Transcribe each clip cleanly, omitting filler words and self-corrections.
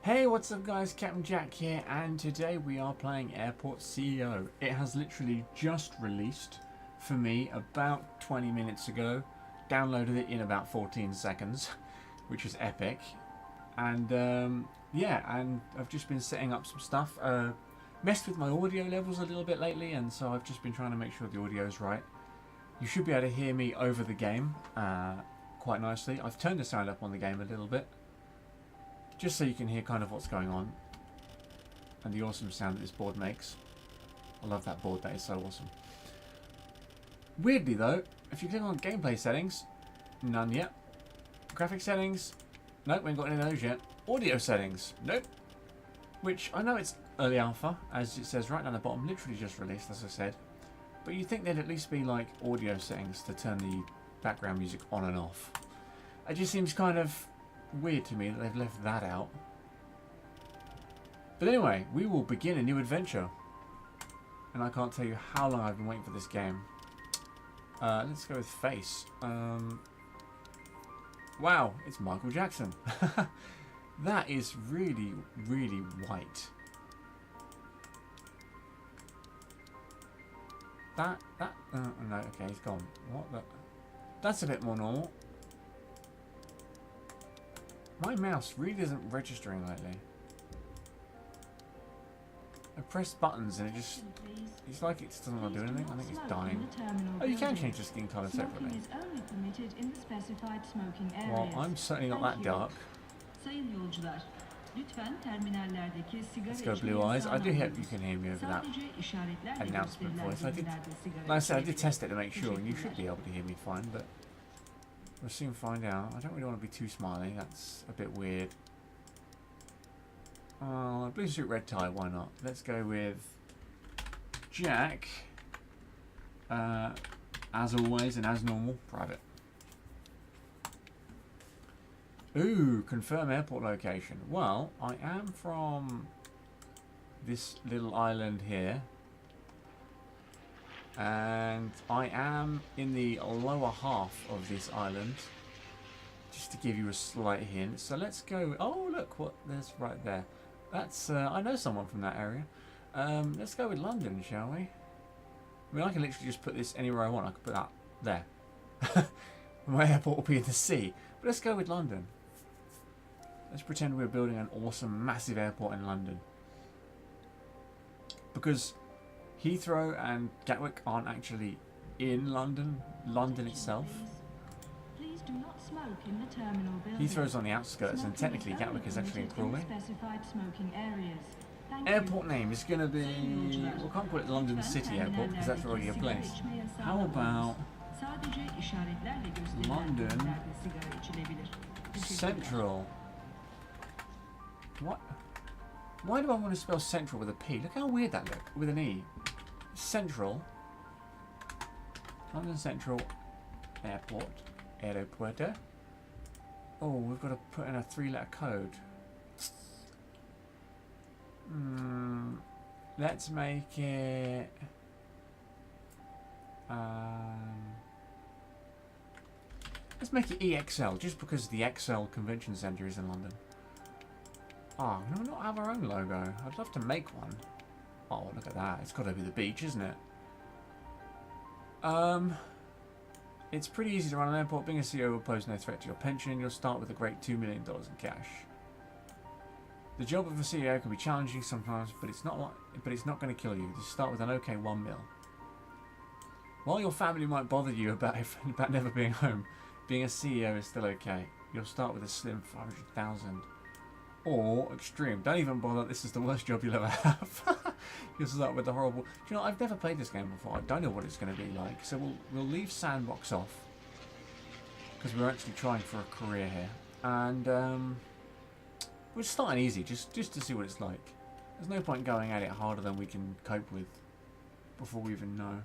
Hey, what's up guys, Captain Jack here, and today we are playing Airport CEO. It has literally just released for me about 20 minutes ago. Downloaded it in about 14 seconds, which is epic. And yeah, and I've just been setting up some stuff. Messed with my audio levels a little bit lately, and so I've just been trying to make sure the audio is right. You should be able to hear me over the game quite nicely. I've turned the sound up on the game a little bit, just so you can hear kind of what's going on and the awesome sound that this board makes. I love that board, that is so awesome. Weirdly though, if you click on gameplay settings, none yet. Graphic settings, nope, we ain't got any of those yet. Audio settings, nope. Which I know it's early alpha, as it says right down the bottom, literally just released, as I said. But you'd think there'd at least be like audio settings to turn the background music on and off. It just seems kind of weird to me that they've left that out. But anyway, we will begin a new adventure. And I can't tell you how long I've been waiting for this game. Let's go with face. Wow, it's Michael Jackson. That is really, really white. No, okay, he's gone. What the? That's a bit more normal. My mouse really isn't registering lately. I press buttons and it just... It's like it just doesn't want to do anything. I think it's dying. Oh, you can change the skin colour separately. Well, I'm certainly not that dark. Let's go blue eyes. I do hope you can hear me over that announcement voice. Like I said, I did test it to make sure, and you should be able to hear me fine, but we'll soon find out. I don't really want to be too smiley. That's a bit weird. Blue suit, red tie. Why not? Let's go with Jack. As always and as normal, private. Ooh, confirm airport location. Well, I am from this little island here. And I am in the lower half of this island. Just to give you a slight hint. So let's go... Oh, look what there's right there. That's... I know someone from that area. Let's go with London, shall we? I mean, I can literally just put this anywhere I want. I could put that there. My airport will be in the sea. But let's go with London. Let's pretend we're building an awesome, massive airport in London. Because Heathrow and Gatwick aren't actually in London. London itself. Please do not smoke in the terminal building. Heathrow's on the outskirts, and technically Gatwick is actually in Crawley. Airport name is going to be... We can't call it London City Airport because that's already a place. How about London Central? What? Why do I want to spell central with a P? Look how weird that look with an E. Central. London Central Airport. Aeropuerto. Oh, we've got to put in a 3-letter code. Let's make it... let's make it EXL, just because the XL Convention Centre is in London. Oh, no, not have our own logo. I'd love to make one. Oh, look at that. It's got to be the beach, isn't it? It's pretty easy to run an airport. Being a CEO will pose no threat to your pension. You'll start with a great $2 million in cash. The job of a CEO can be challenging sometimes, but it's not going to kill you. Just start with an okay 1 mil. While your family might bother you about never being home, being a CEO is still okay. You'll start with a slim 500,000. Or extreme. Don't even bother. This is the worst job you'll ever have. You'll start with the horrible. Do you know, I've never played this game before. I don't know what it's going to be like. So we'll leave Sandbox off because we're actually trying for a career here, and we're starting easy, just to see what it's like. There's no point going at it harder than we can cope with before we even know.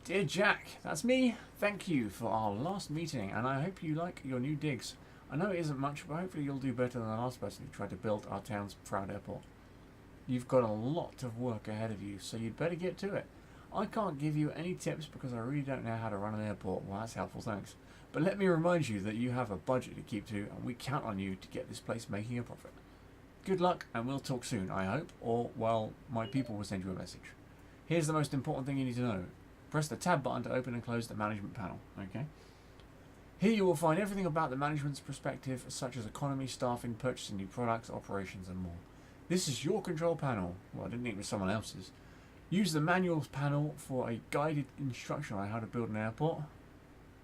Dear Jack, that's me. Thank you for our last meeting, and I hope you like your new digs. I know it isn't much, but hopefully you'll do better than the last person who tried to build our town's proud airport. You've got a lot of work ahead of you, so you'd better get to it. I can't give you any tips because I really don't know how to run an airport. Well, that's helpful, thanks. But let me remind you that you have a budget to keep to, and we count on you to get this place making a profit. Good luck, and we'll talk soon, I hope, or, well, my people will send you a message. Here's the most important thing you need to know. Press the tab button to open and close the management panel, okay? Here you will find everything about the management's perspective, such as economy, staffing, purchasing new products, operations, and more. This is your control panel. Well, I didn't think it was someone else's. Use the manuals panel for a guided instruction on how to build an airport.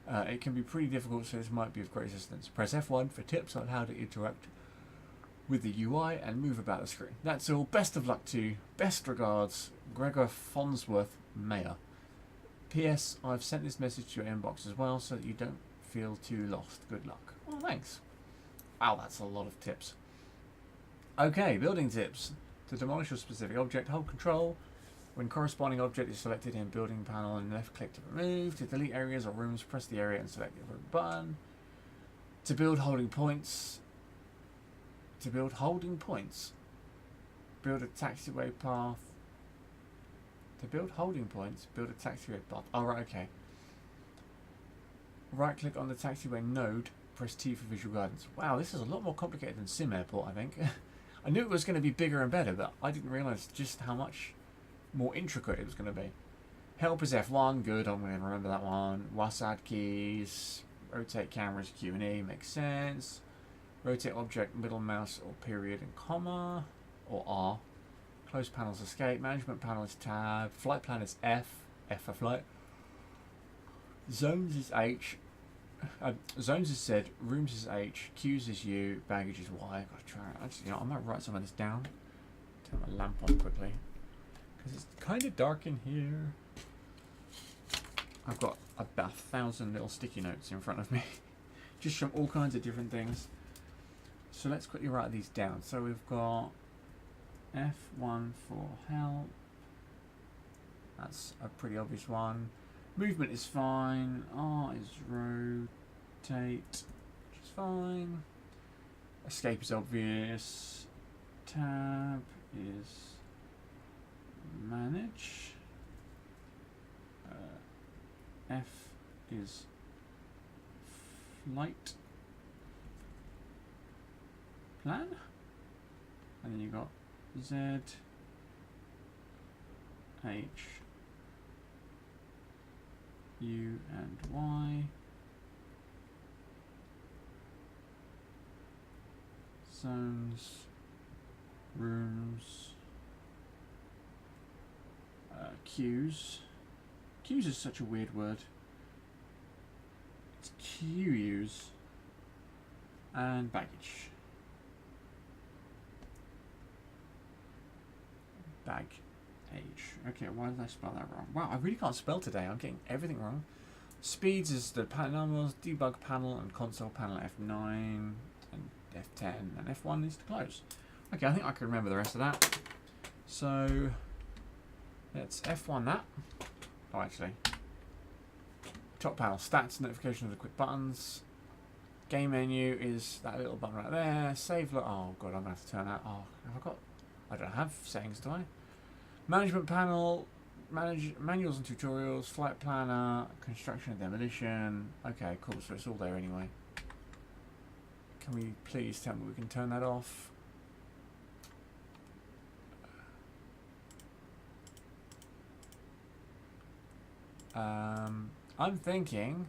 It can be pretty difficult, so this might be of great assistance. Press F1 for tips on how to interact with the UI and move about the screen. That's all. Best of luck to you. Best regards, Gregor Fonsworth, Mayor. P.S. I've sent this message to your inbox as well, so that you don't feel too lost. Good luck. Well, thanks. Wow, that's a lot of tips. Okay, building tips. To demolish a specific object, hold control. When corresponding object is selected in building panel and left click to remove. To delete areas or rooms, press the area and select the appropriate button. To build holding points. Build a taxiway path. To build holding points, build a taxiway path. Oh, right, okay. Right click on the taxiway node, press T for visual guidance. Wow, this is a lot more complicated than Sim Airport, I think. I knew it was going to be bigger and better, but I didn't realise just how much more intricate it was going to be. Help is F1, good, I'm going to remember that one. WASD keys, rotate cameras, Q and E, makes sense. Rotate object, middle mouse or period and comma, or R. Close panels escape, management panel is tab, flight plan is F, F for flight. Zones is H, zones is Z, rooms is H, queues is U, baggage is Y. I've got to try it. Actually, you know, I might write some of this down. Turn my lamp on quickly. Because it's kind of dark in here. I've got about 1,000 little sticky notes in front of me. Just from all kinds of different things. So let's quickly write these down. So we've got F1 for help. That's a pretty obvious one. Movement is fine. R is rotate, which is fine. Escape is obvious. Tab is manage. F is flight plan. And then you got Z, H, U and Y. Zones, rooms, queues. Queues is such a weird word. It's QUs and baggage. Bag age. Okay, why did I spell that wrong? Wow, I really can't spell today. I'm getting everything wrong. Speeds is the numbers, debug panel and console panel F9 and F10 and F1 is to close. Okay, I think I can remember the rest of that. So let's F1 that. Oh, actually. Top panel, stats, notifications of the quick buttons. Game menu is that little button right there. Save. Oh god, I'm gonna have to turn that. Oh, have I got? I don't have settings, do I? Management panel, manuals and tutorials, flight planner, construction and demolition. Okay, cool. So it's all there anyway. Can we please tell me we can turn that off? I'm thinking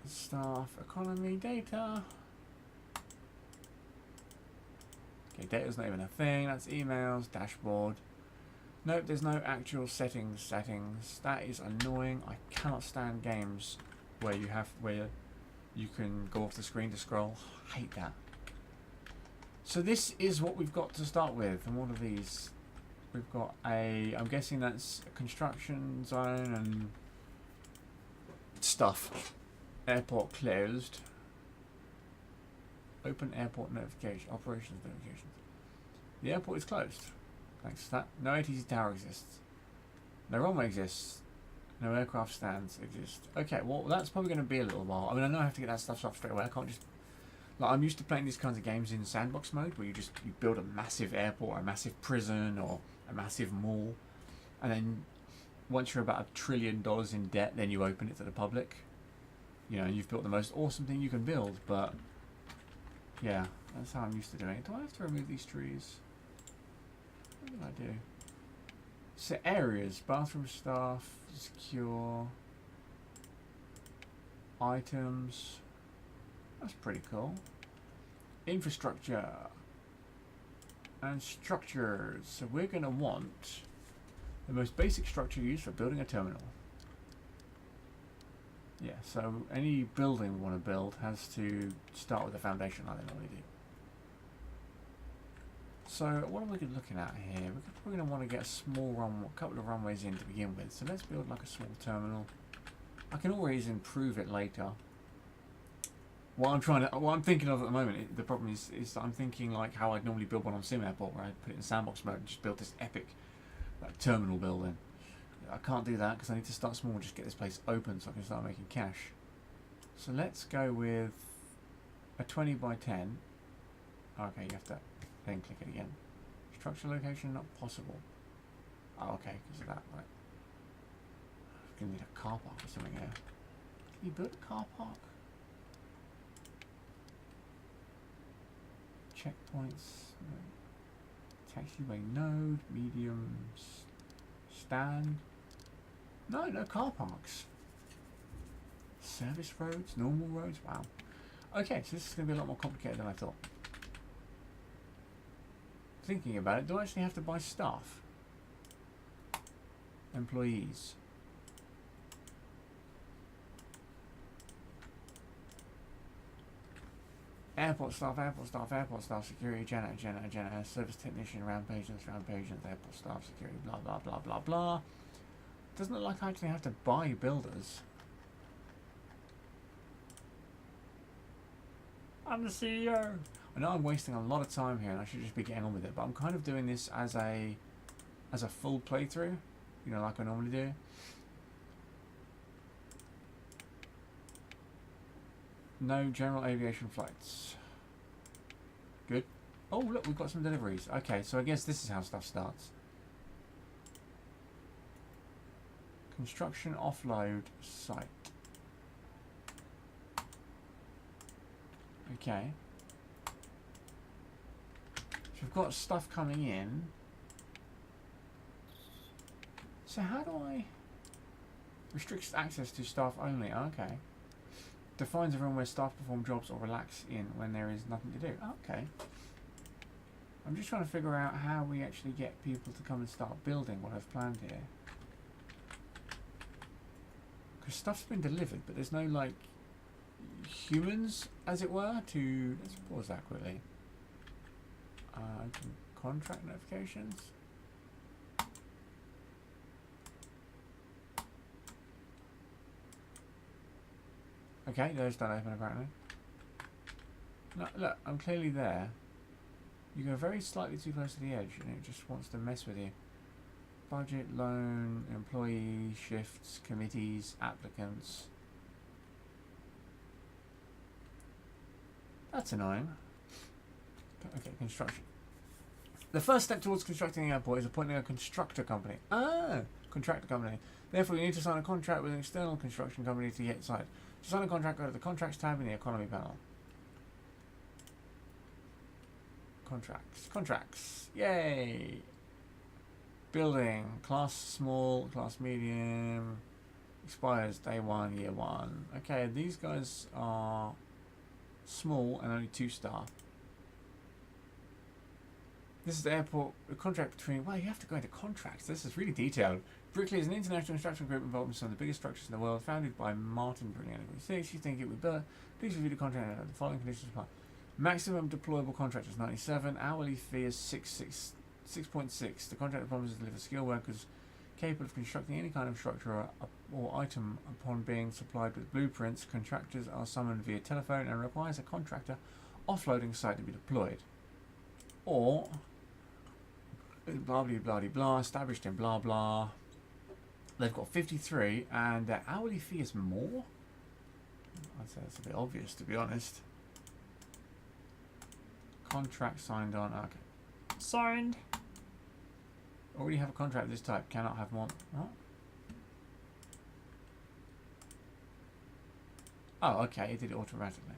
staff, economy, data. Okay, data's not even a thing. That's emails, dashboard. Nope, there's no actual settings. That is annoying. I cannot stand games where you can go off the screen to scroll. I hate that. So this is what we've got to start with. And what are these? We've got a, I'm guessing that's a construction zone and stuff. Airport closed. Open airport notification. Operations notifications. The airport is closed. Thanks to that. No ATC tower exists. No runway exists. No aircraft stands exist. Okay, well that's probably going to be a little while. I mean, I know I have to get that stuff up straight away. I can't just... Like, I'm used to playing these kinds of games in sandbox mode where you build a massive airport or a massive prison or a massive mall, and then once you're about $1 trillion in debt, then you open it to the public. You know, you've built the most awesome thing you can build, but yeah, that's how I'm used to doing it. Do I have to remove these trees? What did I do? So areas, bathroom staff, secure, items. That's pretty cool. Infrastructure and structures. So we're going to want the most basic structure used for building a terminal. Yeah, so any building we want to build has to start with a foundation like they normally do. So what are we looking at here? We're probably going to want to get a small couple of runways in to begin with. So let's build like a small terminal. I can always improve it later. What I'm thinking of at the moment, the problem is I'm thinking like how I'd normally build one on Sim Airport, where I'd put it in sandbox mode and just build this epic terminal building. I can't do that because I need to start small and just get this place open so I can start making cash. So let's go with a 20 by 10. Okay, you have to then click it again. Structure location not possible. Oh, okay, because of that, right. I'm going to need a car park or something here. Can you build a car park? Checkpoints. Taxiway node, mediums, stand. No car parks. Service roads, normal roads. Wow. Okay, so this is going to be a lot more complicated than I thought. Thinking about it, do I actually have to buy staff? Employees. Airport staff, security, janitor, service technician, ramp agents, airport staff, security, blah, blah, blah, blah, blah. Doesn't look like I actually have to buy builders. I'm the CEO. I know I'm wasting a lot of time here and I should just be getting on with it, but I'm kind of doing this as a full playthrough, you know, like I normally do. No general aviation flights. Good. Oh, look, we've got some deliveries. Okay, so I guess this is how stuff starts. Construction offload site. Okay. So we've got stuff coming in. So how do I restrict access to staff only? Okay. Defines a room where staff perform jobs or relax in when there is nothing to do. Okay. I'm just trying to figure out how we actually get people to come and start building what I've planned here. Because stuff's been delivered, but there's no, like, humans, as it were, to... Let's pause that quickly. Open contract notifications. Okay, those don't open apparently. No, look, I'm clearly there. You go very slightly too close to the edge and it just wants to mess with you. Budget, loan, employee, shifts, committees, applicants. That's annoying. Okay, construction. The first step towards constructing an airport is appointing a constructor company. Ah, contractor company. Therefore, you need to sign a contract with an external construction company to get site. To sign a contract, go to the Contracts tab in the Economy panel. Contracts. Yay! Building. Class small, class medium. Expires day 1, year 1. Okay, these guys are small and only 2-star. This is the airport, a contract between... Well, you have to go into contracts. This is really detailed. Brickley is an international construction group involved in some of the biggest structures in the world, founded by Martin Brickley in 1946. You think it would be better? Please review the contract and the following conditions apply. Maximum deployable contract is 97. Hourly fee is 6.6. The contract promises to deliver skilled workers capable of constructing any kind of structure or item upon being supplied with blueprints. Contractors are summoned via telephone and requires a contractor offloading site to be deployed. Or blah blah blah blah, established in blah blah. They've got 53 and their hourly fee is more. I'd say that's a bit obvious, to be honest. Contract signed on. Okay. Signed. Already have a contract of this type. Cannot have more. What? Oh, okay. It did it automatically.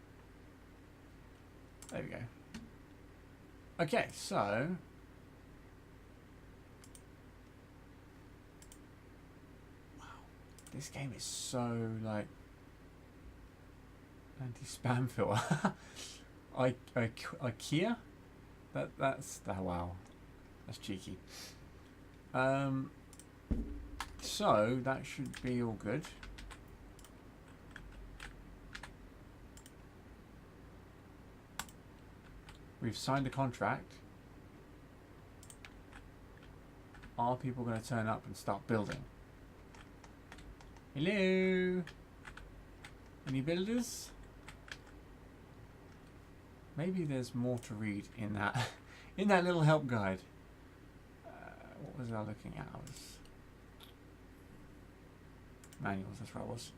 There we go. Okay, so wow, this game is so like anti-spam filter. IKEA. That's wow. That's cheeky. So that should be all good. We've signed a contract. Are people going to turn up and start building? Hello? Any builders? Maybe there's more to read in that in that little help guide. What was I looking at? I was manuals. That's where I was.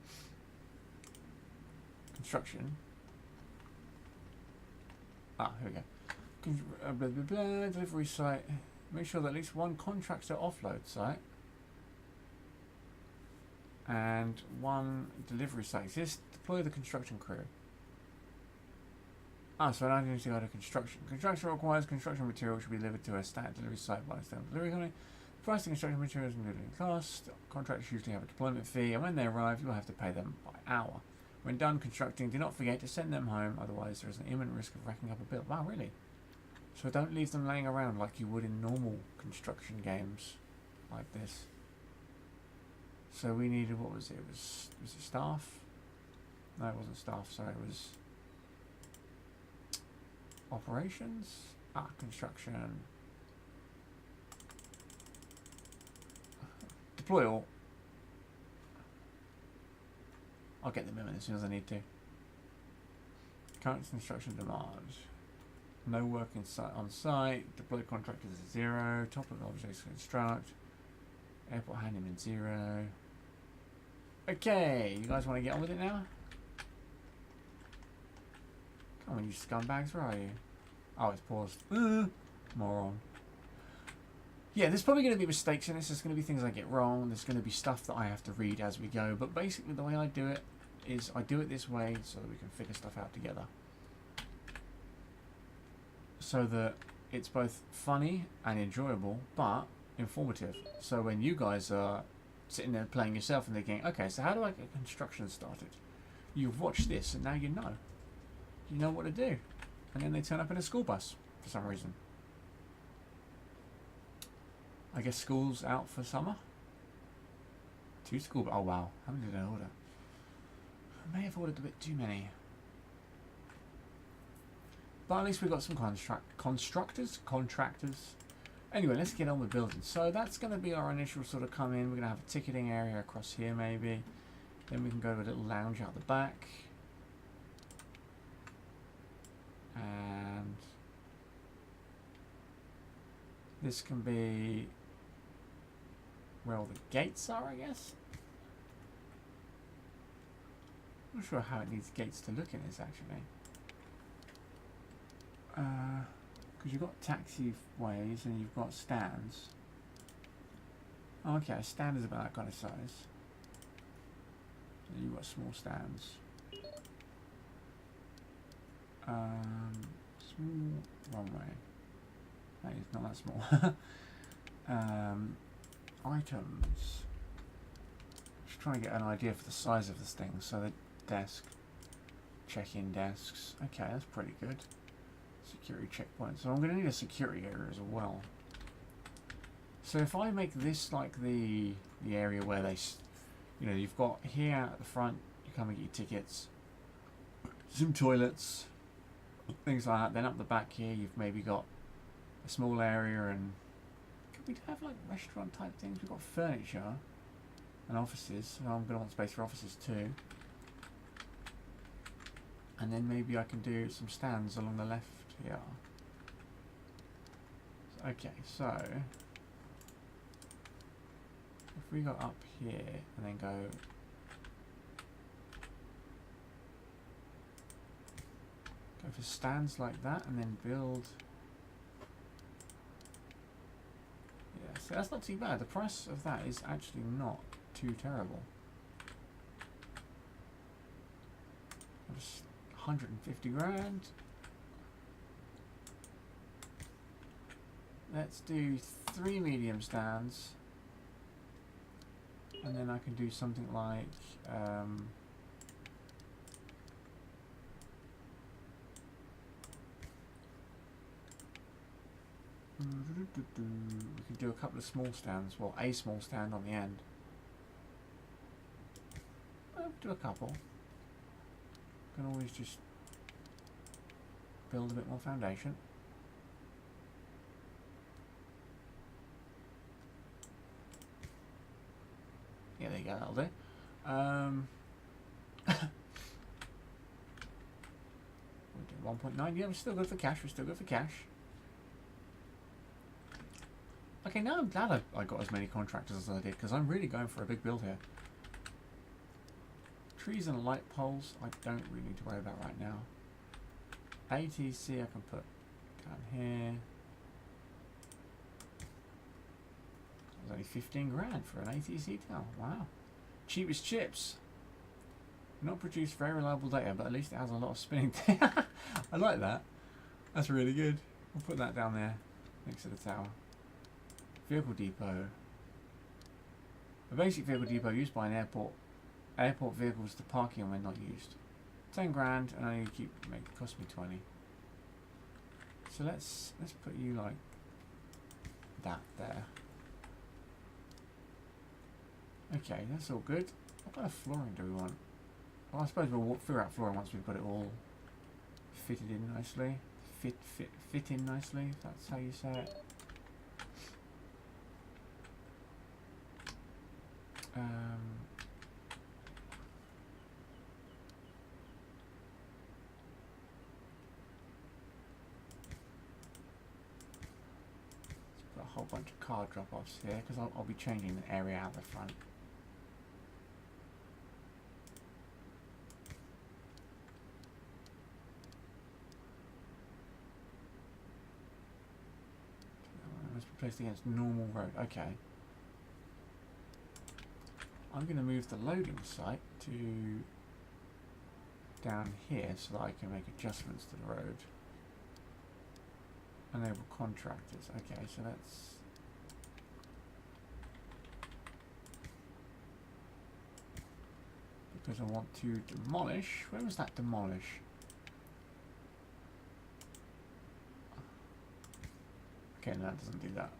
Construction. Ah, here we go. Blah, blah, blah, delivery site. Make sure that at least one contractor offload site and one delivery site exists. Deploy the construction crew. Ah, so now I need to go to construction. Construction requires construction material should be delivered to a standard delivery site by a standard delivery company. Price the construction materials and delivery cost. Contractors usually have a deployment fee, and when they arrive, you will have to pay them by hour. When done constructing, do not forget to send them home, otherwise there is an imminent risk of racking up a bill. Wow, really? So don't leave them laying around like you would in normal construction games like this. So we needed, what was it? Was it staff? No, it wasn't staff, sorry, it was operations? Ah, construction. Deploy all. I'll get them in as soon as I need to. Current construction demand. No work on site. Deploy contractors is 0. Top of objects construct. Airport handyman 0. Okay, you guys want to get on with it now? Come on, you scumbags, where are you? Oh, it's paused. Moron. Yeah, there's probably going to be mistakes in this. There's going to be things I get wrong. There's going to be stuff that I have to read as we go. But basically, the way I do it is I do it this way so that we can figure stuff out together. So that it's both funny and enjoyable, but informative. So when you guys are sitting there playing yourself and thinking, okay, so how do I get construction started? You've watched this and now you know. You know what to do. And then they turn up in a school bus for some reason. I guess school's out for summer. 2 school. Oh wow, how many did I order? I may have ordered a bit too many. But at least we've got some contractors. Anyway, let's get on with building. So that's going to be our initial sort of come in. We're going to have a ticketing area across here maybe. Then we can go to a little lounge out the back. And this can be where all the gates are, I guess. I'm not sure how it needs gates to look in this actually. Because you've got taxiways and you've got stands. Oh, okay, a stand is about that kind of size. And you've got small stands. Small runway. No, it's not that small. Items. Just trying to get an idea for the size of this thing. So the desk, check-in desks. Okay, that's pretty good. Security checkpoint. So I'm going to need a security area as well. So if I make this like the area where they, you know, you've got here at the front, you come and get your tickets, some toilets, things like that. Then up the back here, you've maybe got a small area, and could we have like restaurant type things? We've got furniture and offices. So I'm going to want space for offices too. And then maybe I can do some stands along the left here. Okay, so if we go up here and then go for stands like that and then build, yeah, So that's not too bad. The price of that is actually not too terrible. Just 150 grand. Let's do 3 medium stands. And then I can do something like we can do a couple of small stands. Well, a small stand on the end. Well, do a couple. Can always just build a bit more foundation. Yeah, there you go, that'll do. We're doing 1.9. Yeah, we're still good for cash. We're still good for cash. Okay, now I'm glad I got as many contractors as I did, because I'm really going for a big build here. Trees and light poles, I don't really need to worry about right now. ATC I can put down here. It's only 15 grand for an ATC tower. Wow. Cheapest chips. Not produce very reliable data, but at least it has a lot of spinning data. I like that. That's really good. We'll put that down there next to the tower. Vehicle depot. A basic vehicle depot used by an airport. Airport vehicles to parking on when not used. 10 grand, and I keep cost me 20. So let's put you like that there. Okay, that's all good. What kind of flooring do we want? Well, I suppose we'll figure out flooring once we've got it all fitted in nicely. Fit in nicely, if that's how you say it. Let's put a whole bunch of car drop-offs here, because I'll be changing the area out the front. Let's be placed against normal road. Okay. I'm going to move the loading site to down here so that I can make adjustments to the road. Enable contractors. Okay, so that's... Because I want to demolish. Where was that demolish? Okay, no, that doesn't do that.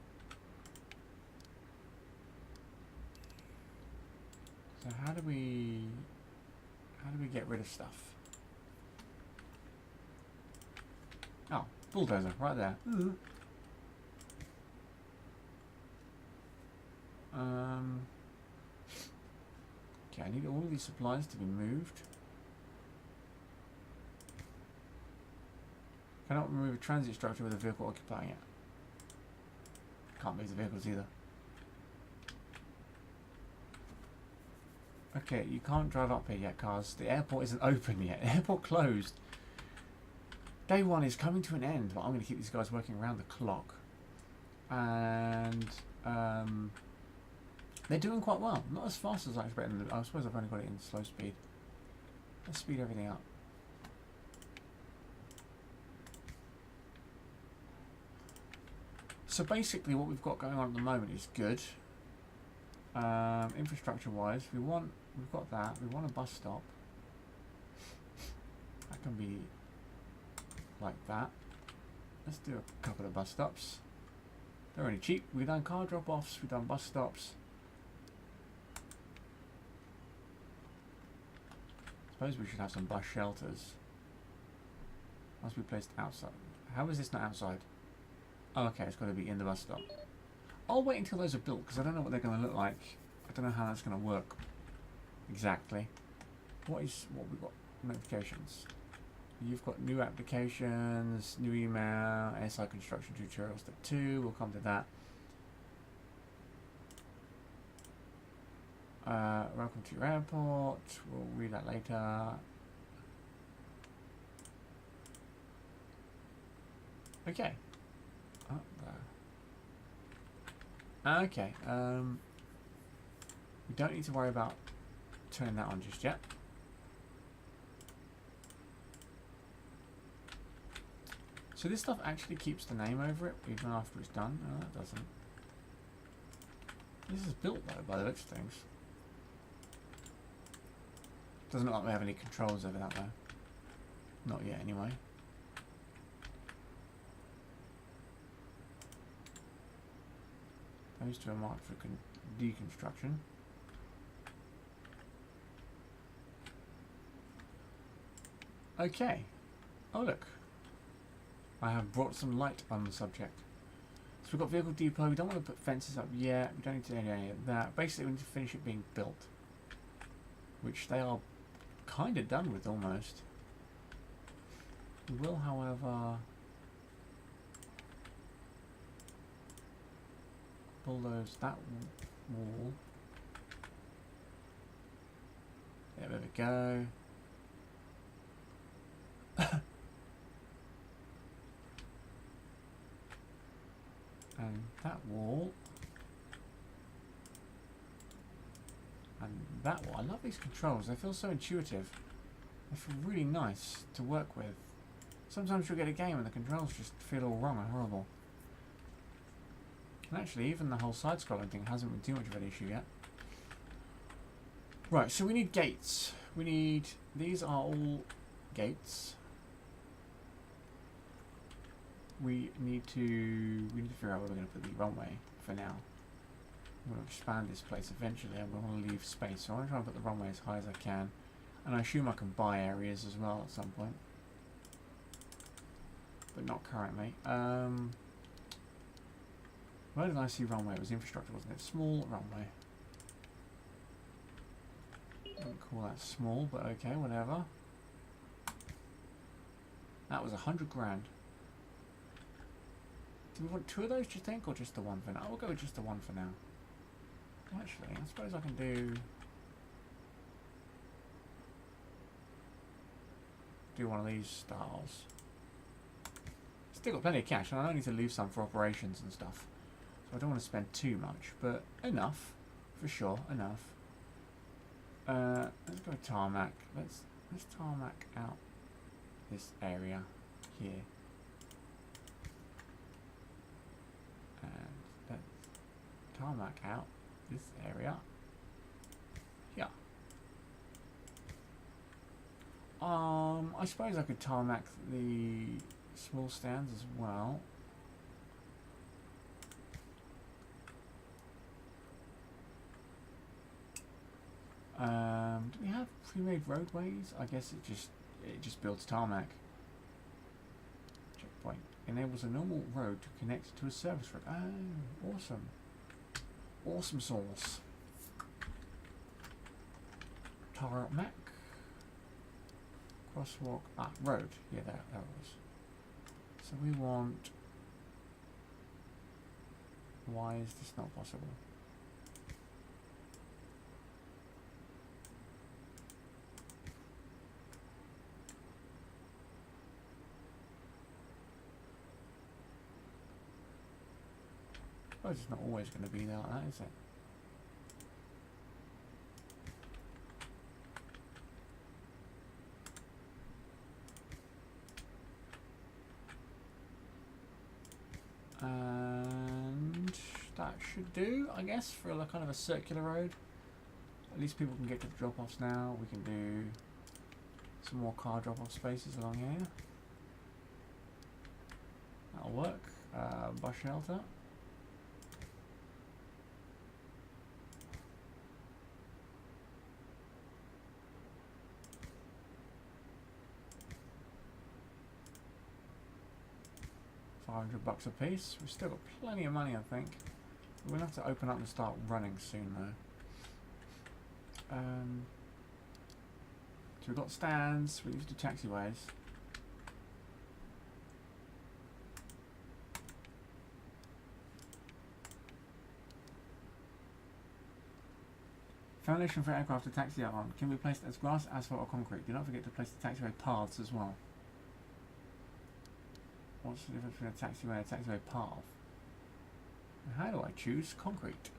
So how do we get rid of stuff? Oh, bulldozer right there. Okay, I need all of these supplies to be moved. Cannot remove a transit structure with a vehicle occupying it. Can't move the vehicles either. Okay, you can't drive up here yet, cars. The airport isn't open yet. The airport closed. Day one is coming to an end, but I'm going to keep these guys working around the clock. And they're doing quite well. Not as fast as I expected. I suppose I've only got it in slow speed. Let's speed everything up. So basically what we've got going on at the moment is good. Infrastructure wise, we've got that. We want a bus stop. That can be like that. Let's do a couple of bus stops. They're only cheap. We've done car drop-offs, we've done bus stops. Suppose we should have some bus shelters. Must be placed outside. How is this not outside? Oh, okay, it's got to be in the bus stop. I'll wait until those are built, because I don't know what they're going to look like. I don't know how that's going to work exactly. What we've got? Notifications. You've got new applications, new email, ASI construction tutorial step 2. We'll come to that. Welcome to your airport. We'll read that later. Okay. Up there. Okay. We don't need to worry about turning that on just yet. So this stuff actually keeps the name over it even after it's done. No, that doesn't. This is built though by the looks of things. Doesn't look like we have any controls over that though. Not yet anyway. Those two are marked for deconstruction. Okay. Oh look. I have brought some light on the subject. So we've got vehicle depot. We don't want to put fences up yet. We don't need to do any of that. Basically we need to finish it being built. Which they are kind of done with almost. We will, however, bulldoze that wall. Yeah, there we go. And that wall. And that wall. I love these controls. They feel so intuitive. They feel really nice to work with. Sometimes you'll get a game and the controls just feel all wrong and horrible. And actually, even the whole side-scrolling thing hasn't been too much of an issue yet. Right, so we need gates. We need... These are all gates. We need to figure out where we're going to put the runway for now. I'm going to expand this place eventually. I'm going to leave space. So I want to try and put the runway as high as I can. And I assume I can buy areas as well at some point. But not currently. Where did I see runway? It was infrastructure, wasn't it? Small runway. I wouldn't call that small, but okay, whatever. That was 100 grand. Do we want two of those, do you think, or just the one for now? I'll go with just the one for now. Actually, I suppose I can do one of these styles. Still got plenty of cash, and I need to leave some for operations and stuff. So I don't want to spend too much, but enough, for sure, enough. Let's go tarmac. Let's tarmac out this area here. And let's tarmac out this area here. I suppose I could tarmac the small stands as well. Do we have pre-made roadways? I guess it just builds tarmac. Checkpoint enables a normal road to connect to a service road. Oh, awesome! Awesome sauce. Tarmac. Crosswalk. Road. Yeah, that was. So we want. Why is this not possible? I suppose it's not always going to be like that, is it? And that should do, I guess, for a kind of a circular road. At least people can get to the drop-offs now. We can do some more car drop-off spaces along here. That'll work. Bus shelter. $500 a piece. We've still got plenty of money, I think. We'll have to open up and start running soon, though. So we've got stands. We need to do taxiways. Foundation for aircraft to taxi out on can be placed as grass, asphalt, or concrete. Do not forget to place the taxiway paths as well. What's the difference between a taxiway and a taxiway path? How do I choose concrete?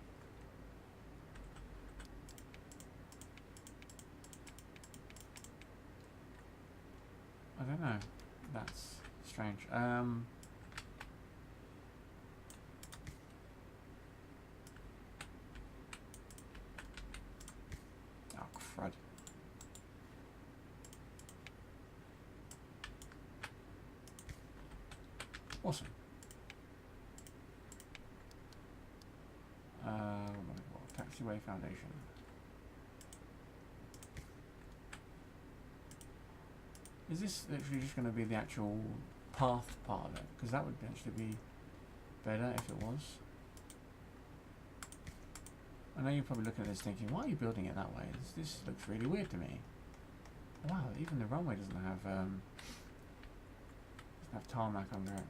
I don't know. That's strange. Oh, crud. Awesome. Taxiway Foundation. Is this literally just going to be the actual path part of it? Because that would actually be better if it was. I know you're probably looking at this thinking, why are you building it that way? This looks really weird to me. Wow, even the runway doesn't have tarmac under it.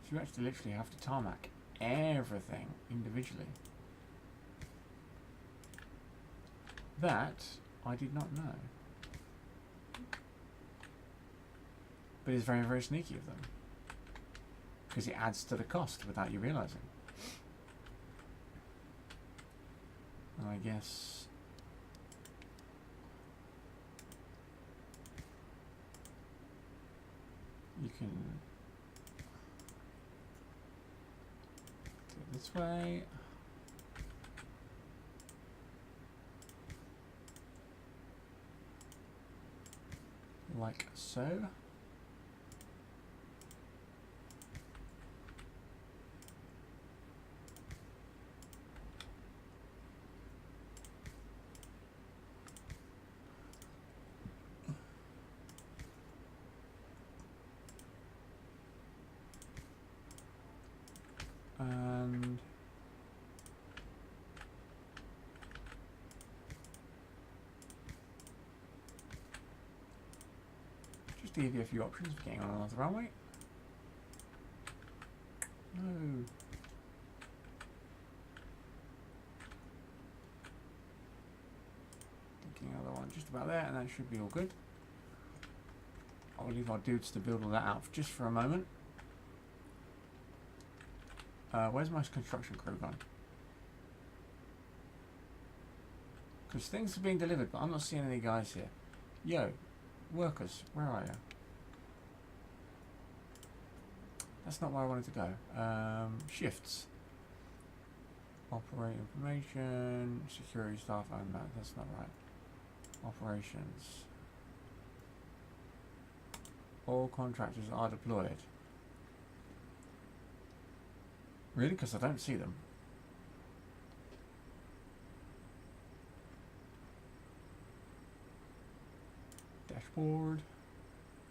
So you actually literally have to tarmac everything individually. That I did not know. But it's very, very sneaky of them. Because it adds to the cost without you realising. And I guess... you can... do it this way. Like so. And just to give you a few options for getting on another runway. No. Thinking another one just about there, and that should be all good. I'll leave our dudes to build all that out just for a moment. Where's my construction crew gone? Because things are being delivered, but I'm not seeing any guys here. Yo, workers, where are you? That's not where I wanted to go. Shifts. Operate information, security staff, oh no, that's not right. Operations. All contractors are deployed. Really? Because I don't see them. Dashboard.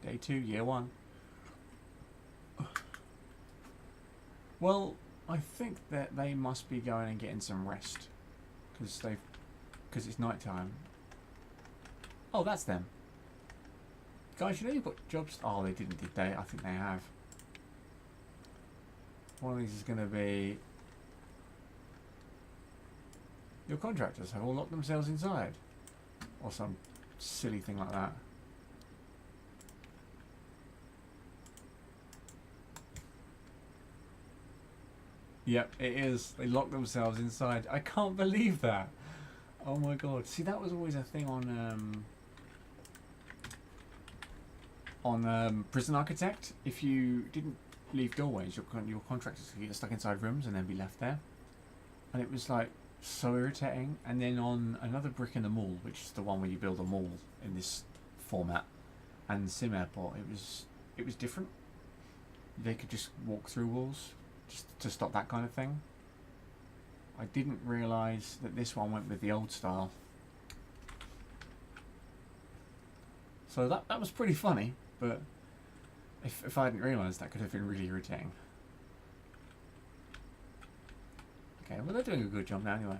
Day 2, year 1. Well, I think that they must be going and getting some rest. Because it's night time. Oh, that's them. Guys, you know you've got jobs... Oh, they didn't, did they? I think they have. One of these is going to be... your contractors have all locked themselves inside. Or some silly thing like that. Yep, it is. They locked themselves inside. I can't believe that. Oh my god. See, that was always a thing on Prison Architect. If you didn't leave doorways, your contractors could get stuck inside rooms and then be left there. And it was like so irritating. And then on another brick in the mall, which is the one where you build a mall in this format, and Sim Airport, it was different. They could just walk through walls just to stop that kind of thing. I didn't realise that this one went with the old style. So that was pretty funny, but if I hadn't realised, that could have been really irritating. Okay, well they're doing a good job now anyway.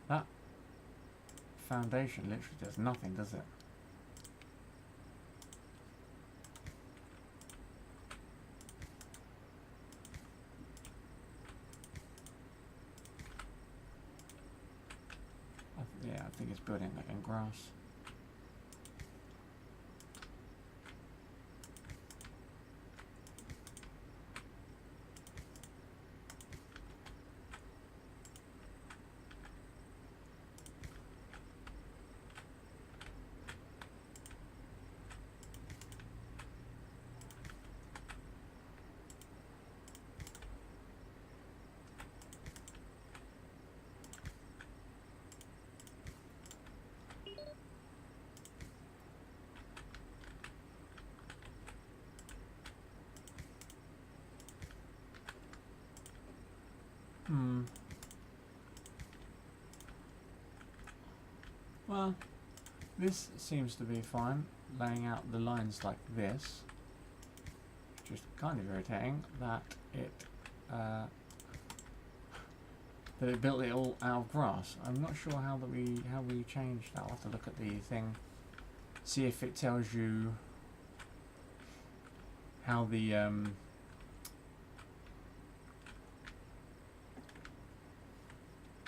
That foundation literally does nothing, does it? Yeah, I think it's building like in grass. Well, this seems to be fine. Laying out the lines like this. Just kind of irritating that it built it all out of grass. I'm not sure how we change that. I'll have to look at the thing, see if it tells you how the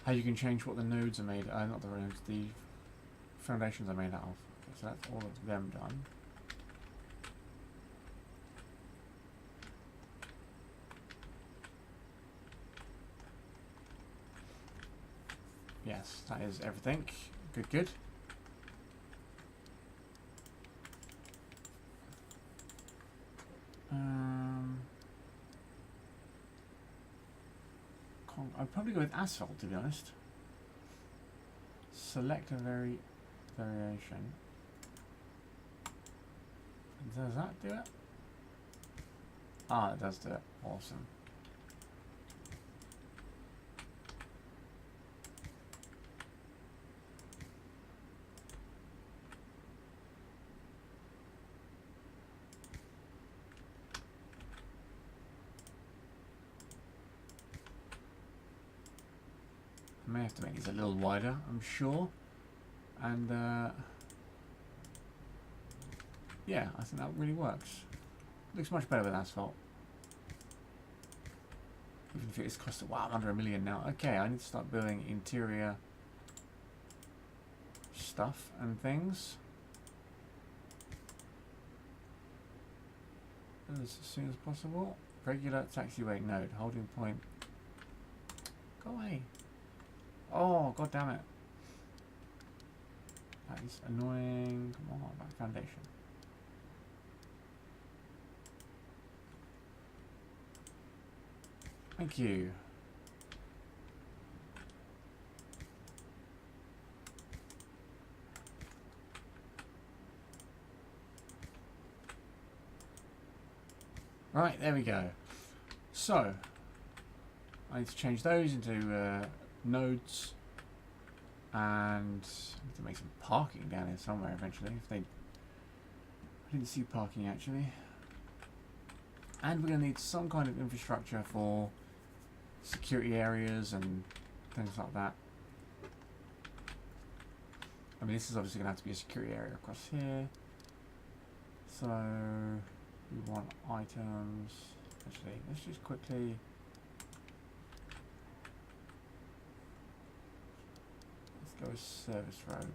how you can change what the nodes are made. Not the nodes, the foundations are made out of. Okay, so that's all of them done. Yes, that is everything. Good, good. I'd probably go with asphalt, to be honest. Select a variation. Does that do it? Ah, it does do it. Awesome. I may have to make these a little wider, I'm sure. And yeah, I think that really works. Looks much better with asphalt. Even if it's costed, wow, I'm under $1 million now. Okay, I need to start building interior stuff and things as soon as possible. Regular taxiway node, holding point. Go away. Oh, god damn it. That is annoying. Come on, back foundation. Thank you. Right, there we go. So, I need to change those into nodes, and I need to make some parking down here somewhere eventually. I didn't see parking actually. And we're going to need some kind of infrastructure for security areas and things like that. I mean, this is obviously going to have to be a security area across here. So we want items. Actually, let's just quickly. Let's go with service road.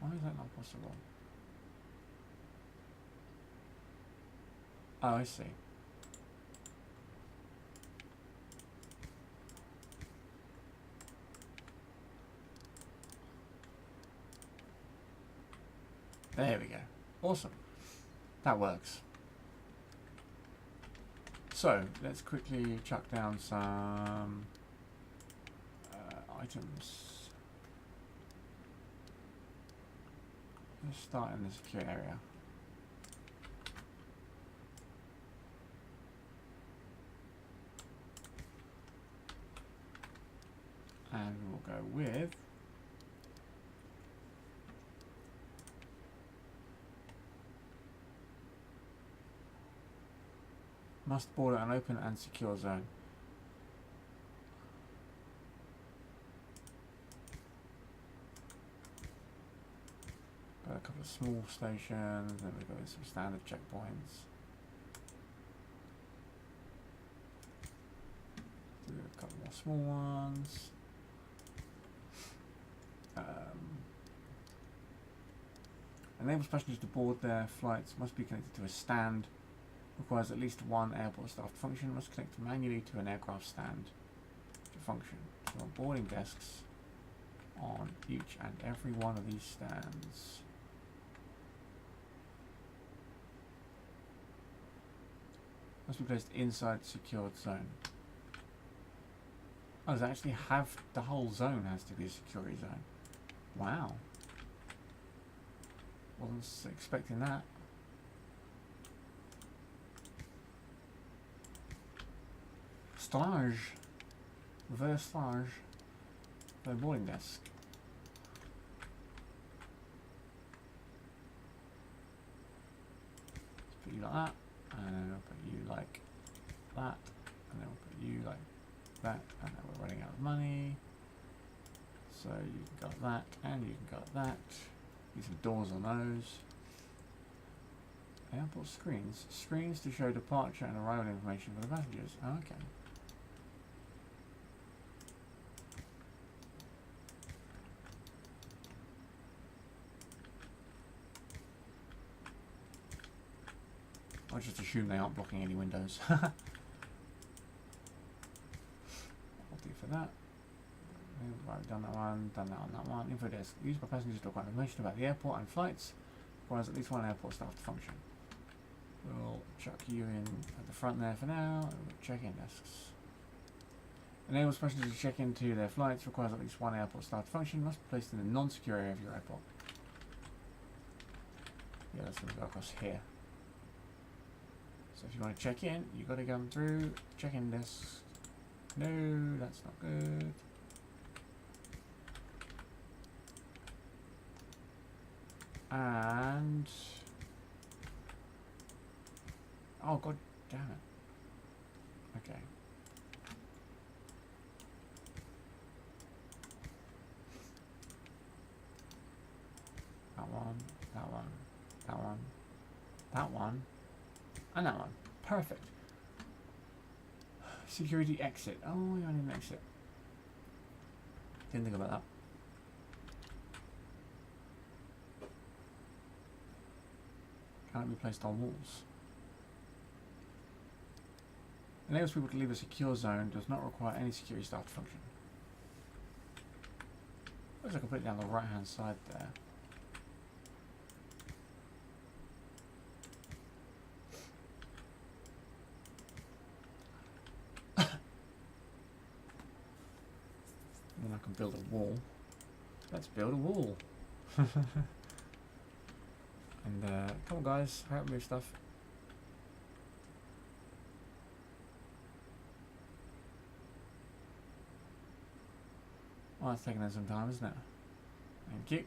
Why is that not possible? Oh, I see. There we go. Awesome. That works. So, let's quickly chuck down some items. Let's start in the secure area. And we'll go with must border an open and secure zone. Got a couple of small stations, then we've got some standard checkpoints. Do a couple more small ones. Enables passengers to board their flights, must be connected to a stand, requires at least one airport staff to function, must connect manually to an aircraft stand to function. So on boarding desks, on each and every one of these stands. Must be placed inside secured zone. Oh, does it actually have the whole zone has to be a security zone? Wow. Wasn't expecting that. Stallage. Reverse stallage. The boarding desk. Let's put you like that. And then we'll put you like that. And then we'll put you like that. And then we're running out of money. So you can got that and you can got that. Use some doors on those. Airport screens. Screens to show departure and arrival information for the passengers. Oh, okay. I'll just assume they aren't blocking any windows. I'll do for that. Right, done that one, done that on that one. Info desk. Used by passengers to acquire information about the airport and flights. Requires at least one airport staff to function. We'll chuck you in at the front there for now. And we'll check-in desks. Enables passengers to check into their flights. Requires at least one airport staff to function. Must be placed in the non-secure area of your airport. Yeah, that's going to go across here. So if you want to check in, you've got to come through check-in desks. No, that's not good. And oh god damn it. Okay. That one, that one, that one, that one, and that one. Perfect. Security exit. Oh, we don't need an exit. Didn't think about that. Can't be placed on walls. Enables people to leave a secure zone. Does not require any security staff to function. Looks like I put it down the right hand side there. And I can build a wall. Let's build a wall. And come on guys, hurry up move stuff. Well, that's taking them some time, isn't it? Thank you.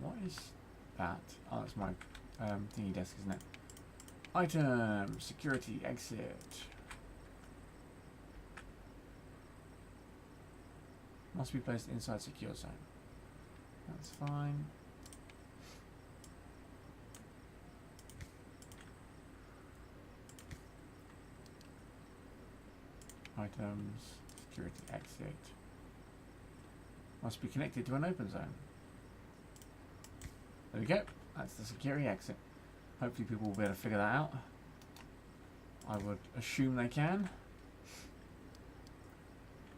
What is that? Oh, that's my thingy desk, isn't it? Item, security, exit. Must be placed inside secure zone. That's fine. Items, security, exit. Must be connected to an open zone. There we go. That's the security exit. Hopefully people will be able to figure that out. I would assume they can.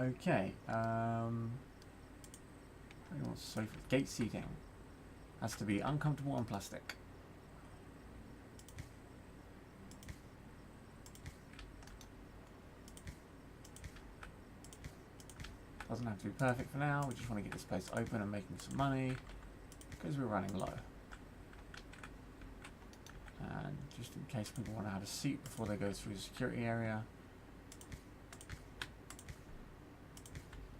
Okay. Sofa. Gate seating. Has to be uncomfortable and plastic. Doesn't have to be perfect for now. We just want to get this place open and making some money. Because we're running low. And just in case people want to have a seat before they go through the security area.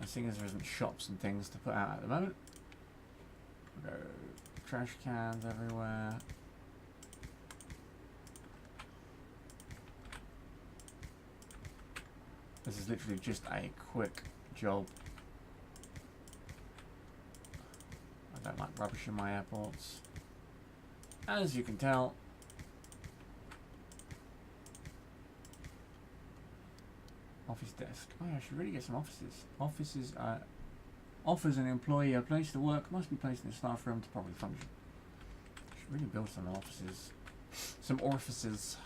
And seeing as there isn't shops and things to put out at the moment. We'll go trash cans everywhere. This is literally just a quick job. I don't like rubbish in my airports. As you can tell. Office desk. Oh, yeah, I should really get some offices. Offices offers an employee a place to work, must be placed in a staff room to properly function. I should really build some offices. Some orifices.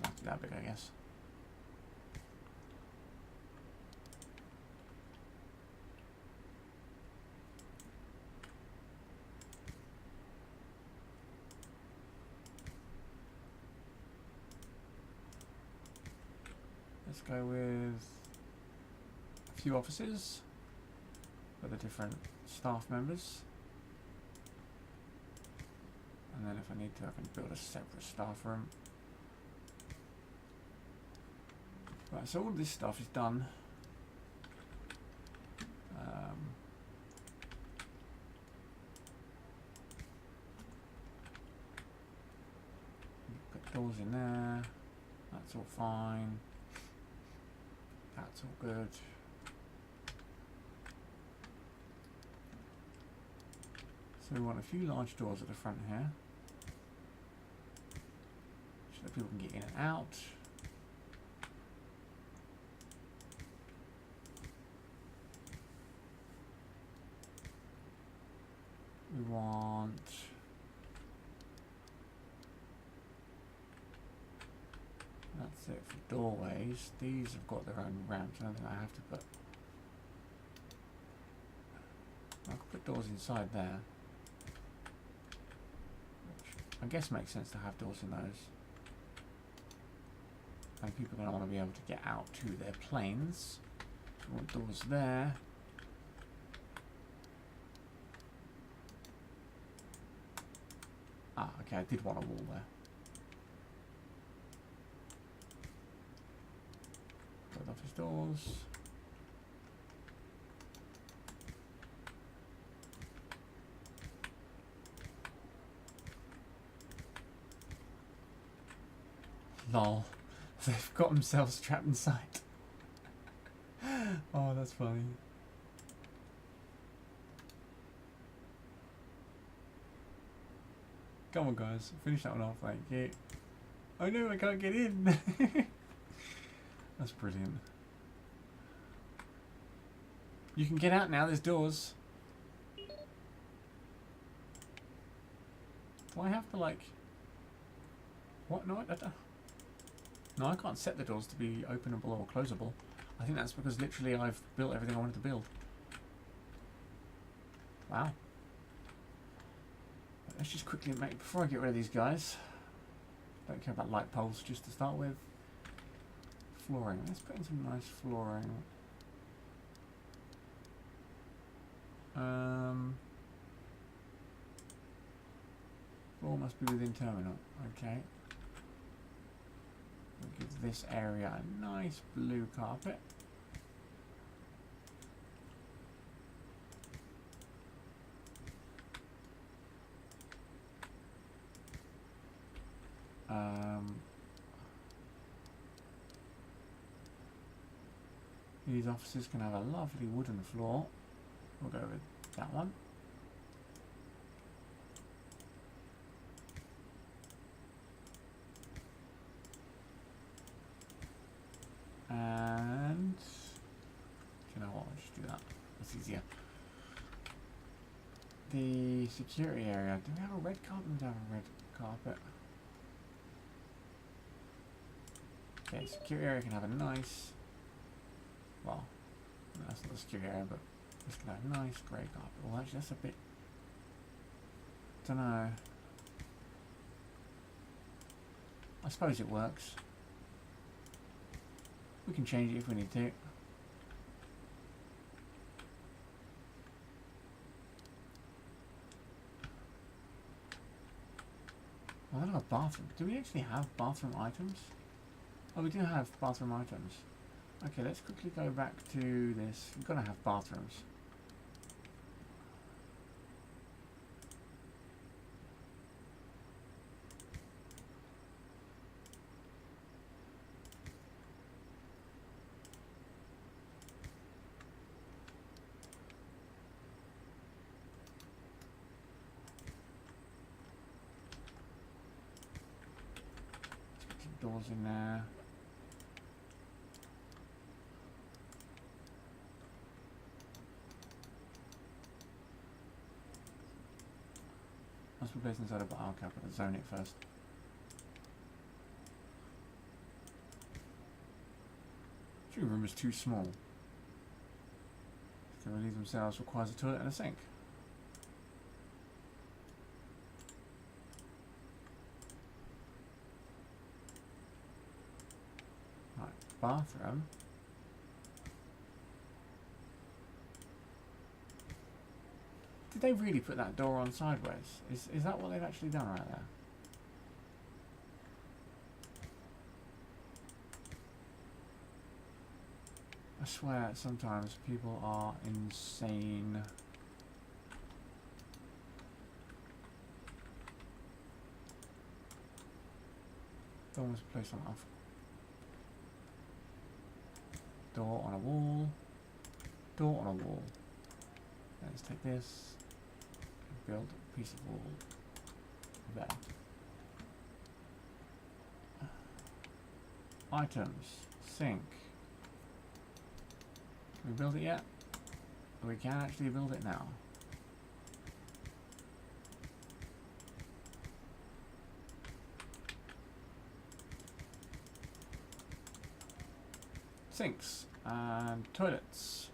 Not that big, I guess. Let's go with a few offices for the different staff members. And then if I need to, I can build a separate staff room. Right, so all this stuff is done. Put doors in there. That's all fine. That's all good. So we want a few large doors at the front here, so that people can get in and out. We want that's it for doorways. These have got their own ramps. I don't think I have to put. I could put doors inside there, which I guess makes sense to have doors in those. And people are going to want to be able to get out to their planes. So we want doors there. Ah, okay, I did want a wall there. Both office doors. Lol. They've got themselves trapped inside. Oh, that's funny. Come on, guys. Finish that one off, thank you. Oh no, I can't get in. That's brilliant. You can get out now, there's doors. Do I have to, like... What? No, no, I can't set the doors to be openable or closable. I think that's because literally I've built everything I wanted to build. Wow. Let's just quickly make, before I get rid of these guys, don't care about light poles just to start with. Flooring. Let's put in some nice flooring. Floor must be within terminal. Okay. We'll give this area a nice blue carpet. These offices can have a lovely wooden floor. We'll go with that one. And you know what? I'll just do that. That's easier. The security area. Do we have a red carpet? We don't have a red carpet. Okay, security area can have a nice. Well, no, that's not the security area, but this can have a nice grey carpet. Well, actually, that's a bit. Don't know. I suppose it works. We can change it if we need to. I don't have a bathroom. Do we actually have bathroom items? Oh, we do have bathroom items. Okay, let's quickly go back to this. We've got to have bathrooms. doors in there. Must be placed inside a bar. Okay, I've got to zone it first. True room is too small. To relieve themselves requires a toilet and a sink. Right, bathroom. Did they really put that door on sideways? Is that what they've actually done right there? I swear sometimes people are insane. Door was placed on off. Door on a wall. Door on a wall. Let's take this and build a piece of wall there. Items. Sink. Can we build it yet? We can actually build it now. Sinks and toilets.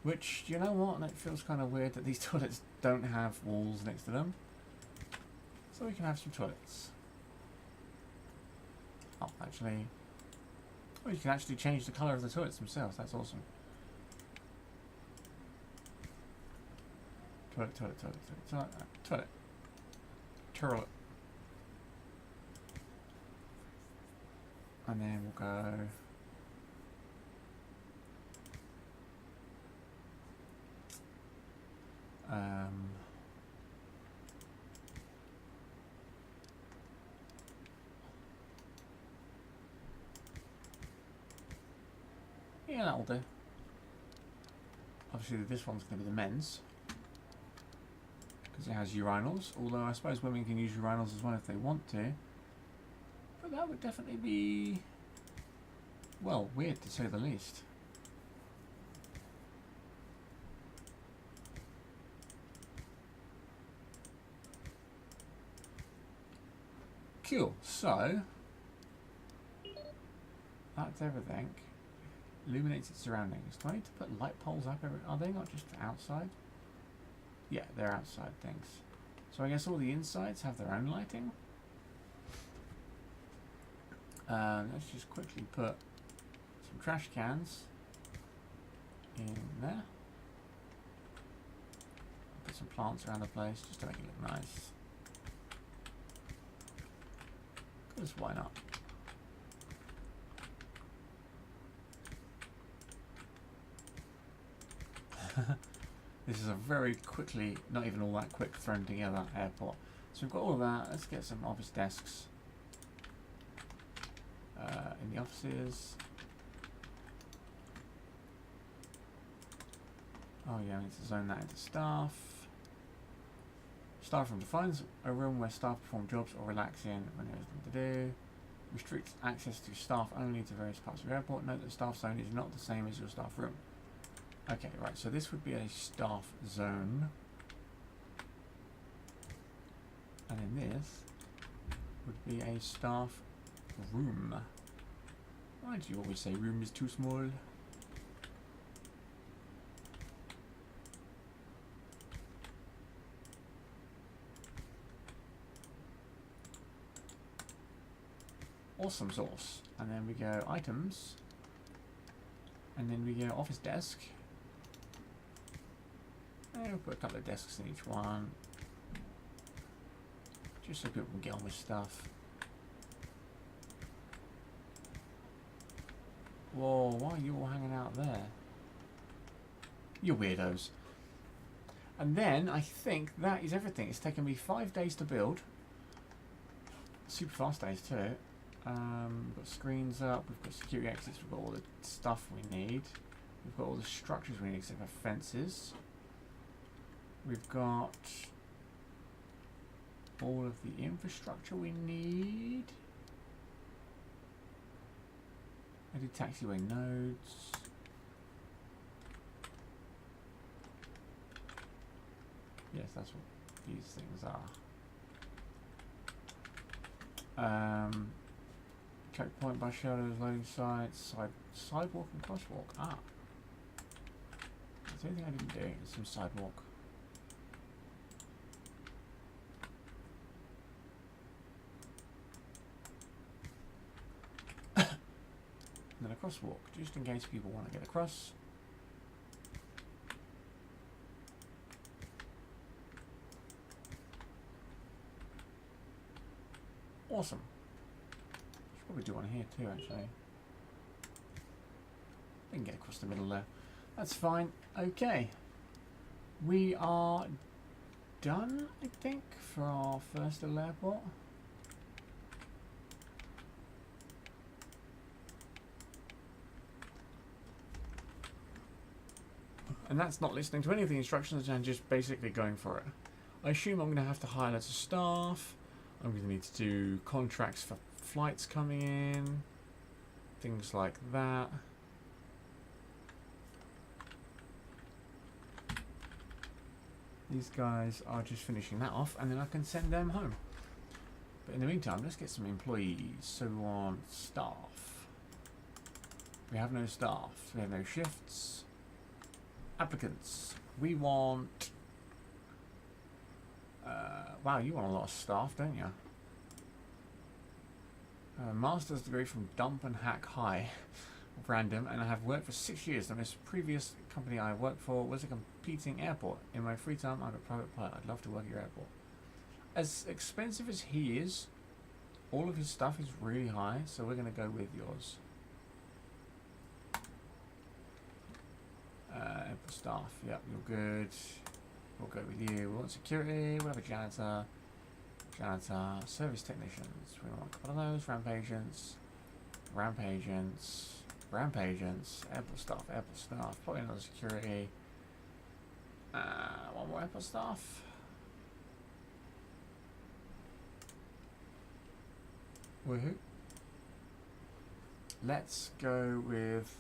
Which, you know what? It feels kind of weird that these toilets don't have walls next to them. So we can have some toilets. Oh, actually... Oh, you can actually change the colour of the toilets themselves. That's awesome. Toilet, toilet, toilet, toilet, toilet. Toilet. And then we'll go... yeah, that'll do. Obviously this one's going to be the men's, because it has urinals, although I suppose women can use urinals as well if they want to. But that would definitely be, well, weird to say the least. Cool, so that's everything. Illuminates its surroundings. Do I need to put light poles up? Are they not just outside? Yeah, they're outside things. So I guess all the insides have their own lighting. Let's just quickly put some trash cans in there. Put some plants around the place just to make it look nice. Because why not? This is a very quickly, not even all that quick thrown together airport. So we've got all of that. Let's get some office desks in the offices. Oh yeah, I need to zone that into staff. Staff room defines a room where staff perform jobs or relax in when there is nothing to do. Restricts access to staff only to various parts of the airport. Note that the staff zone is not the same as your staff room. Okay, right, so this would be a staff zone. And then this would be a staff room. Why do you always say room is too small? Awesome sauce. And then we go items. And then we go office desk. And we'll put a couple of desks in each one. Just so people can get on with stuff. Whoa, why are you all hanging out there? You weirdos. And then I think that is everything. It's taken me 5 days to build. Super fast days too. We've got screens up, we've got security exits, we've got all the stuff we need. We've got all the structures we need except for fences. We've got all of the infrastructure we need. I do taxiway nodes. Yes, that's what these things are. Checkpoint, bus shelters, loading sites, sidewalk and crosswalk. Ah. Is there anything I didn't do? Some sidewalk. And then a crosswalk, just in case people want to get across. Awesome. Should probably do one here too, actually. We can get across the middle there. That's fine. Okay. We are done, I think, for our first little airport. And that's not listening to any of the instructions and just basically going for it. I assume I'm going to have to hire lots of staff. I'm going to need to do contracts for flights coming in. Things like that. These guys are just finishing that off and then I can send them home. But in the meantime, let's get some employees. So we want staff. We have no staff. We have no shifts. Applicants. We want... wow, you want a lot of staff, don't you? Master's degree from Dump and Hack High. Random, and I have worked for 6 years. The most previous company I worked for was a competing airport. In my free time, I'm a private pilot. I'd love to work at your airport. As expensive as he is, all of his stuff is really high, so we're going to go with yours. Airport staff, yep, you're good. We'll go with you. We want security, we'll have a janitor. Janitor, service technicians. We want a couple of those. Ramp agents. Ramp agents. Ramp agents. Airport staff. Probably another security. One more airport staff. Woohoo. Let's go with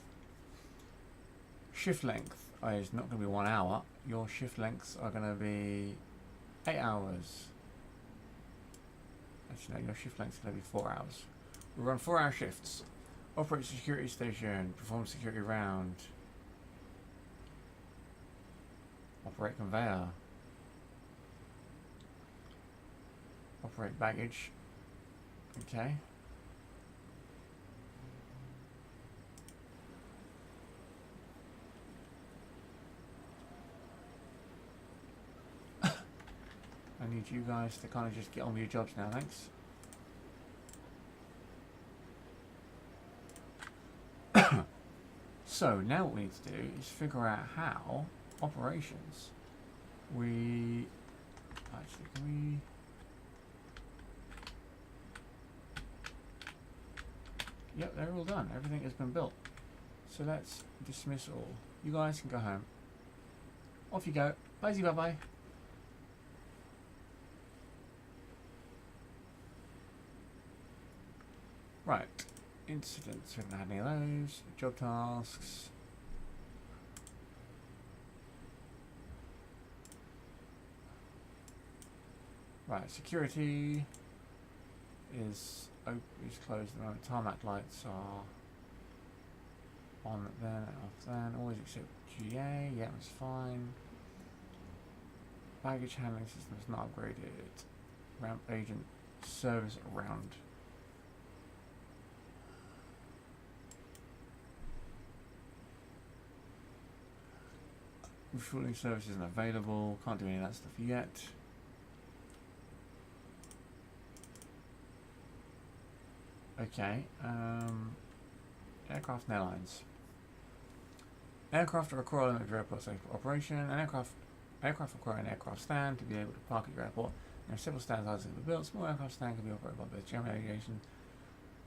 shift length. It's not going to be 1 hour. Your shift lengths are going to be 8 hours. Actually, no, your shift length is going to be 4 hours. We run 4-hour shifts. Operate security station. Perform security round. Operate conveyor. Operate baggage. Okay. I need you guys to kind of just get on with your jobs now, thanks. So now what we need to do is figure out how operations we actually can we yep, they're all done. Everything has been built. So let's dismiss all. You guys can go home. Off you go. Bye bye. Right. Incidents, we haven't had any of those. Job tasks. Right, security is closed at the moment. Tarmac lights are on then and off then. Always except GA, yeah, it's fine. Baggage handling system is not upgraded. Ramp agent service around. Refueling service isn't available. Can't do any of that stuff yet. Okay. Aircraft and airlines. Aircraft are a core element of your airport safe operation. An aircraft require an aircraft stand to be able to park at your airport. There are several stands that can be built. Small aircraft stand can be operated by both general aviation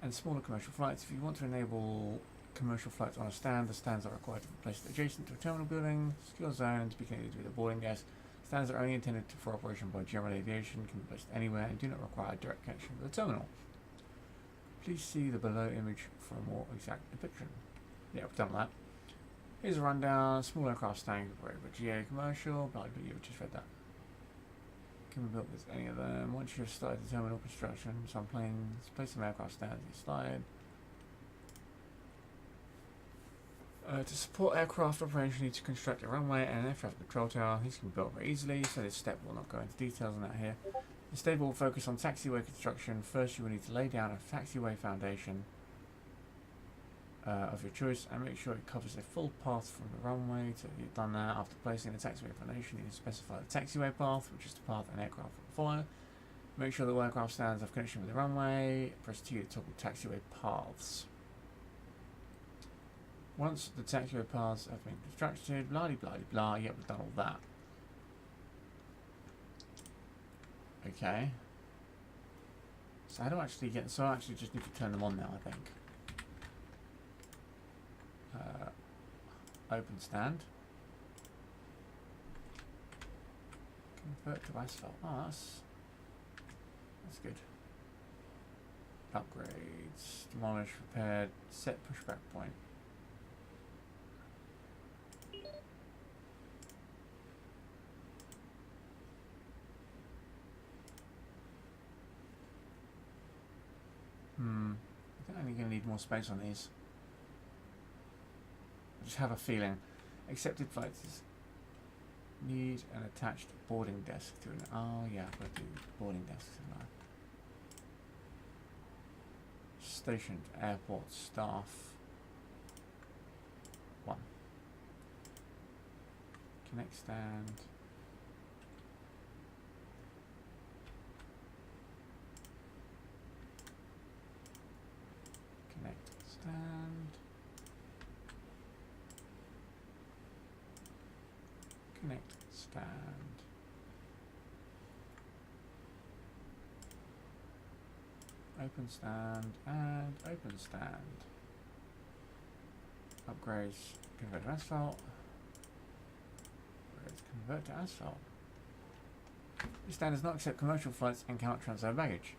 and smaller commercial flights. If you want to enable commercial flights on a stand, the stands are required to be placed adjacent to a terminal building, secure zone, and to be connected with a boarding desk. Stands are only intended for operation by general aviation, can be placed anywhere, and do not require direct connection with the terminal. Please see the below image for a more exact depiction. Yeah, we've done that. Here's a rundown. Small aircraft stand, great, but GA commercial. Blah, blah, you just read that. Can be built with any of them. Once you've started the terminal construction, some planes, place some aircraft stands in the slide. To support aircraft operation, you need to construct a runway and an air traffic control tower. These can be built very easily, so this step will not go into details on that here. Instead, we'll focus on taxiway construction. First, you will need to lay down a taxiway foundation of your choice and make sure it covers a full path from the runway. So you've done that. After placing the taxiway foundation, you can specify the taxiway path, which is the path an aircraft will follow. Make sure the aircraft stands have connection with the runway. Press T to toggle taxiway paths. Once the taxiway paths have been constructed, blah blah blah blah. Yep, we've done all that. Okay. So how do I actually get? So I actually just need to turn them on now, I think. Open stand. Convert to asphalt. Oh, that's good. Upgrades. Demolish, repaired, set pushback point. I think I'm going to need more space on these. I just have a feeling. Accepted flights need an attached boarding desk to it. Oh yeah, I've got to do boarding desks in life. Stationed airport staff. 1. Connect stand. Connect stand. Connect stand. Open stand and open stand. Upgrades, convert to asphalt. Upgrades, convert to asphalt. This stand does not accept commercial flights and cannot transfer baggage.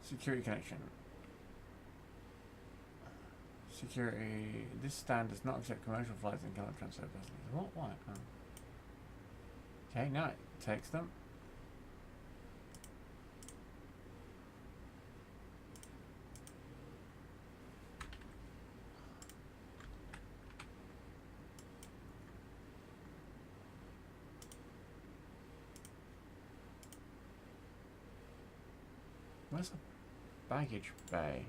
Security connection. Security. This stand does not accept commercial flights and cannot transfer passengers. What? Why? Oh. Okay, now it takes them. Where's the baggage bay?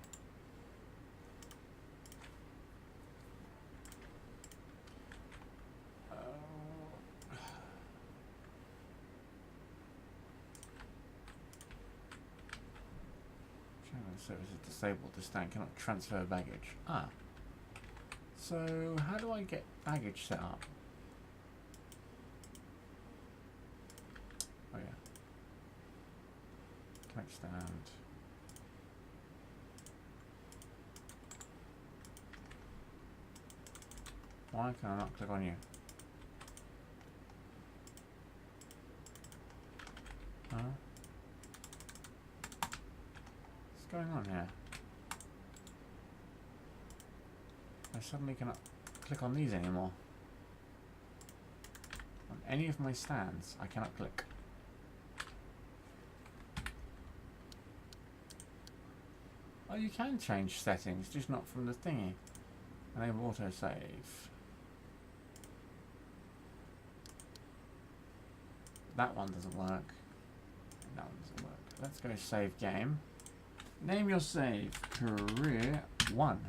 Service is disabled. This stand cannot transfer baggage. Ah. So how do I get baggage set up? Oh yeah. Connect stand. Why can I not click on you? Huh? What's going on here? I suddenly cannot click on these anymore. On any of my stands, I cannot click. Oh, you can change settings, just not from the thingy. Enable autosave. That one doesn't work. That one doesn't work. Let's go save game. Name your save. Career 1.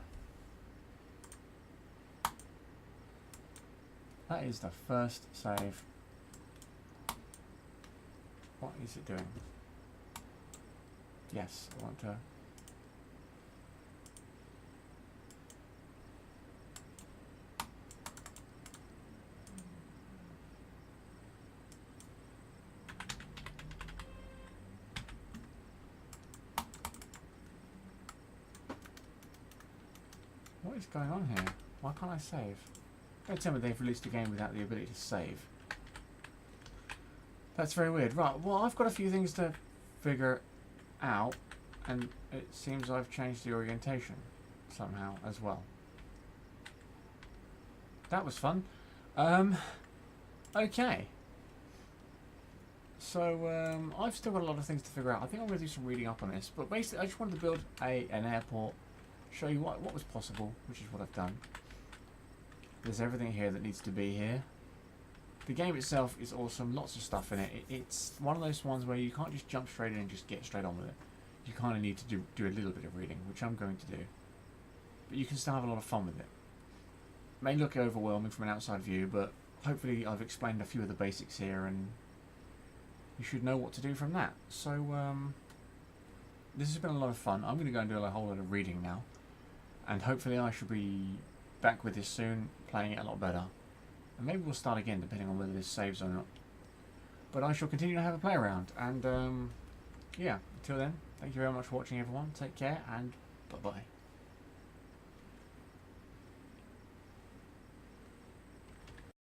That is the first save. What is it doing? Yes, I want to. What is going on here? Why can't I save? Don't tell me they've released a game without the ability to save. That's very weird. Right, well, I've got a few things to figure out. And it seems I've changed the orientation somehow as well. That was fun. Okay. So I've still got a lot of things to figure out. I think I'm going to do some reading up on this. But basically, I just wanted to build an airport, show you what was possible, which is what I've done. There's everything here that needs to be here. The game itself is awesome. Lots of stuff in it. It's one of those ones where you can't just jump straight in and just get straight on with it. You kind of need to do a little bit of reading, which I'm going to do. But you can still have a lot of fun with it. It may look overwhelming from an outside view, but hopefully I've explained a few of the basics here and you should know what to do from that. So this has been a lot of fun. I'm going to go and do a whole lot of reading now. And hopefully I should be back with this soon, playing it a lot better. And maybe we'll start again, depending on whether this saves or not. But I shall continue to have a play around. And yeah, until then, thank you very much for watching, everyone. Take care, and bye-bye.